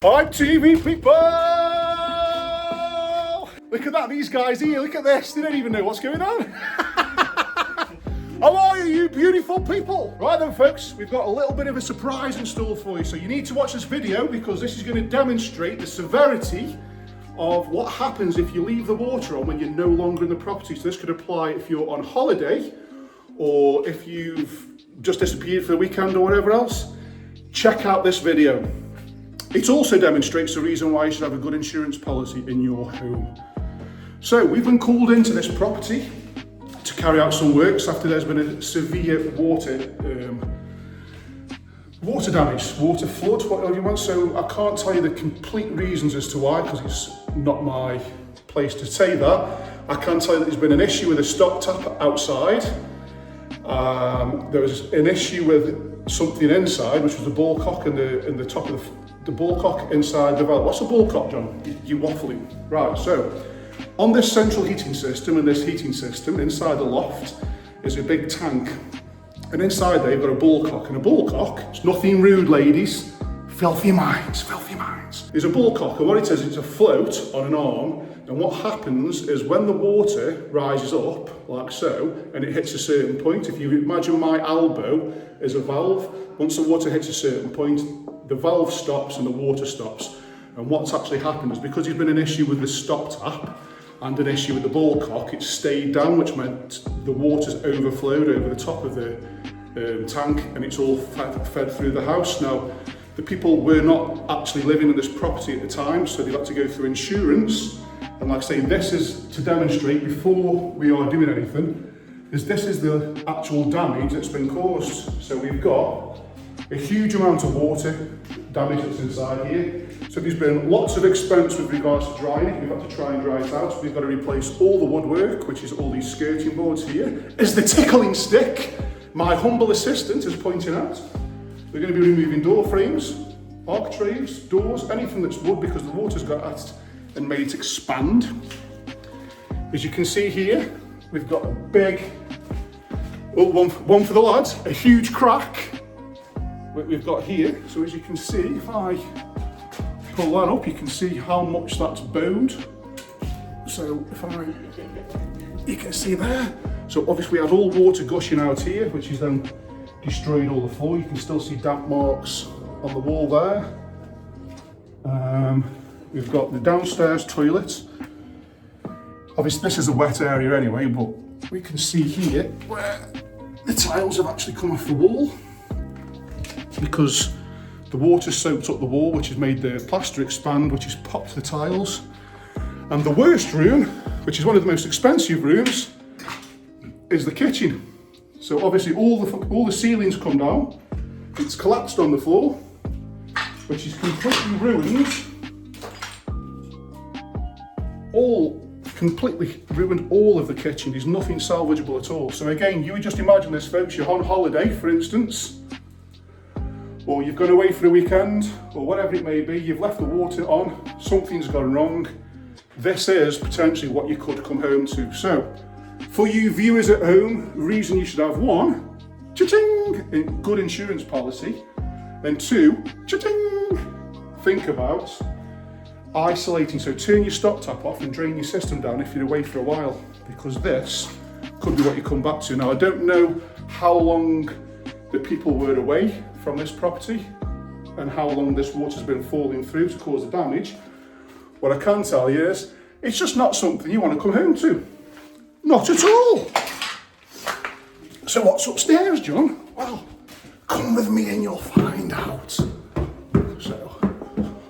Hi TV people! Look at that, these guys here, look at this, they don't even know what's going on. How are you beautiful people? Right then folks, we've got a little bit of a surprise in store for you, so you need to watch this video because this is going to demonstrate the severity of what happens if you leave the water on when you're no longer in the property. So this could apply if you're on holiday or if you've just disappeared for the weekend or whatever else. Check out this video. It also demonstrates the reason why you should have a good insurance policy in your home. So we've been called into this property to carry out some works after there's been a severe water damage, water flood, whatever you want. So I can't tell you the complete reasons as to why, because it's not my place to say that. I can tell you that there's been an issue with a stop tap outside. There was an issue with something inside, which was the ball cock in the top of the ball cock inside the valve. What's a ball cock, John? You waffling. Right, so on this central heating system and this heating system, inside the loft is a big tank. And inside there you've got a ball cock. And a ball cock, it's nothing rude, ladies. Filthy minds, filthy minds. There's a ball cock, and what it is, it's a float on an arm. And what happens is when the water rises up, like so, and it hits a certain point, if you imagine my elbow is a valve, once the water hits a certain point, the valve stops and the water stops. And what's actually happened is because there's been an issue with the stop tap and an issue with the ball cock, it's stayed down, which meant the water's overflowed over the top of the tank, and it's all fed through the house. Now, the people were not actually living in this property at the time, so they've had to go through insurance. And like I say, this is to demonstrate before we are doing anything, is this is the actual damage that's been caused. So we've got a huge amount of water damage that's inside here. So there's been lots of expense with regards to drying it. We've had to try and dry it out. We've got to replace all the woodwork, which is all these skirting boards here. Is the tickling stick, my humble assistant is pointing out. We're going to be removing door frames, architraves, doors, anything that's wood, because the water's got at and made it expand. As you can see here, we've got a big, one for the lads, a huge crack we've got here. So as you can see, if I pull that up, you can see how much that's bowed. So you can see there. So obviously we had all water gushing out here, which is then destroyed all the floor. You can still see damp marks on the wall there. We've got the downstairs toilet. Obviously this is a wet area anyway, but we can see here where the tiles have actually come off the wall because the water soaked up the wall, which has made the plaster expand, which has popped the tiles. And the worst room, which is one of the most expensive rooms, is the kitchen. So obviously all the ceilings come down, it's collapsed on the floor, which is completely ruined. Completely ruined all of the kitchen. There's nothing salvageable at all. So again, you would just imagine this, folks, you're on holiday, for instance, or you've gone away for a weekend, or whatever it may be, you've left the water on, something's gone wrong. This is potentially what you could come home to. So, for you viewers at home, the reason you should have one, cha-ching, good insurance policy, then two, cha-ching, think about isolating. So turn your stop tap off and drain your system down if you're away for a while, because this could be what you come back to. Now, I don't know how long the people were away from this property and how long this water's been falling through to cause the damage. What I can tell you is, it's just not something you want to come home to. Not at all. So what's upstairs, John? Well, come with me and you'll find out. So,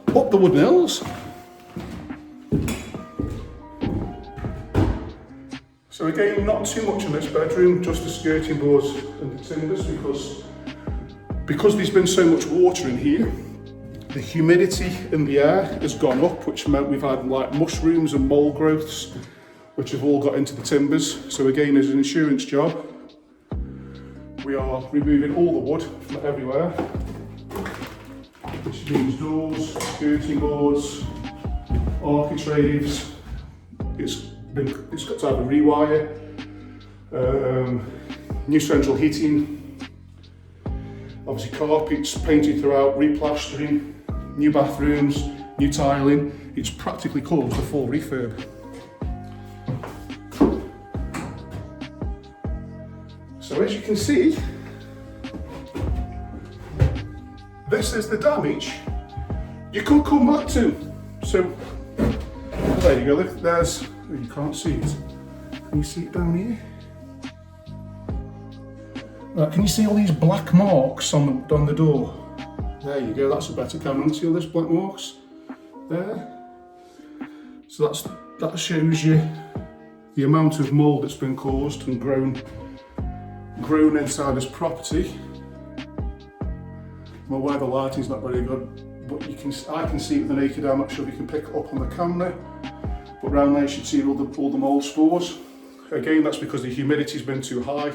up the wooden hills. So again, not too much in this bedroom, just the skirting boards and the timbers, because there's been so much water in here, the humidity in the air has gone up, which meant we've had like mushrooms and mold growths, which have all got into the timbers. So again, as an insurance job, we are removing all the wood from everywhere, which means doors, skirting boards, architraves. It's got to have a rewire, new central heating, obviously carpets painted throughout, replastering, new bathrooms, new tiling. It's practically caused a full refurb. So as you can see, this is the damage you could come back to. So there you go, look, there's, oh, you can't see it. Can you see it down here? Right, can you see all these black marks on the door? There you go, that's a better camera. See all these black marks there? So that shows you the amount of mould that's been caused and grown inside this property. I'm aware the lighting's not very good, but I can see it with the naked eye. I'm not sure if you can pick it up on the camera, but around there you should see all the mould spores. Again, that's because the humidity's been too high.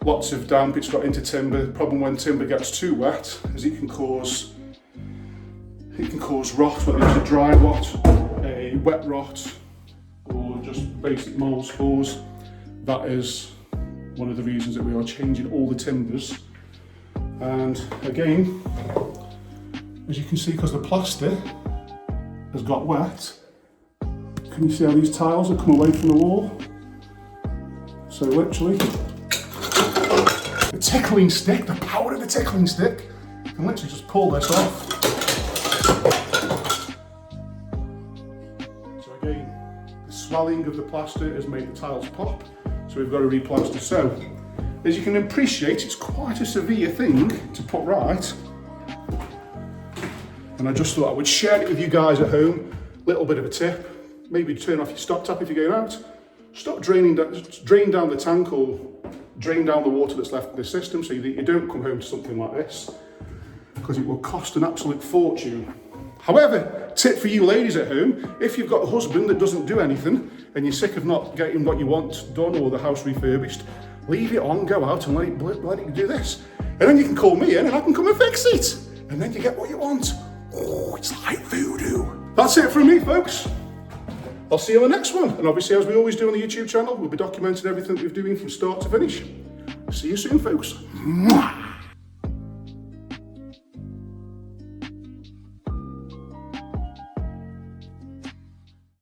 Lots of damp, it's got into timber. The problem when timber gets too wet is it can cause rot, whether it's a dry rot, a wet rot, or just basic mould spores. That is one of the reasons that we are changing all the timbers. And again, as you can see, because the plaster has got wet, can you see how these tiles have come away from the wall? So literally, the tickling stick, the power of the tickling stick, can literally just pull this off. So again, the swelling of the plaster has made the tiles pop, so we've got to replaster. So, as you can appreciate, it's quite a severe thing to put right. And I just thought I would share it with you guys at home. Little bit of a tip, maybe turn off your stop tap if you're going out. Stop drain down the tank or drain down the water that's left in the system so that you don't come home to something like this, because it will cost an absolute fortune. However, tip for you ladies at home, if you've got a husband that doesn't do anything and you're sick of not getting what you want done or the house refurbished, leave it on, go out and let it do this. And then you can call me in and I can come and fix it. And then you get what you want. Oh, it's like voodoo. That's it from me, folks. I'll see you on the next one. And obviously, as we always do on the YouTube channel, we'll be documenting everything that we're doing from start to finish. See you soon, folks. Mwah!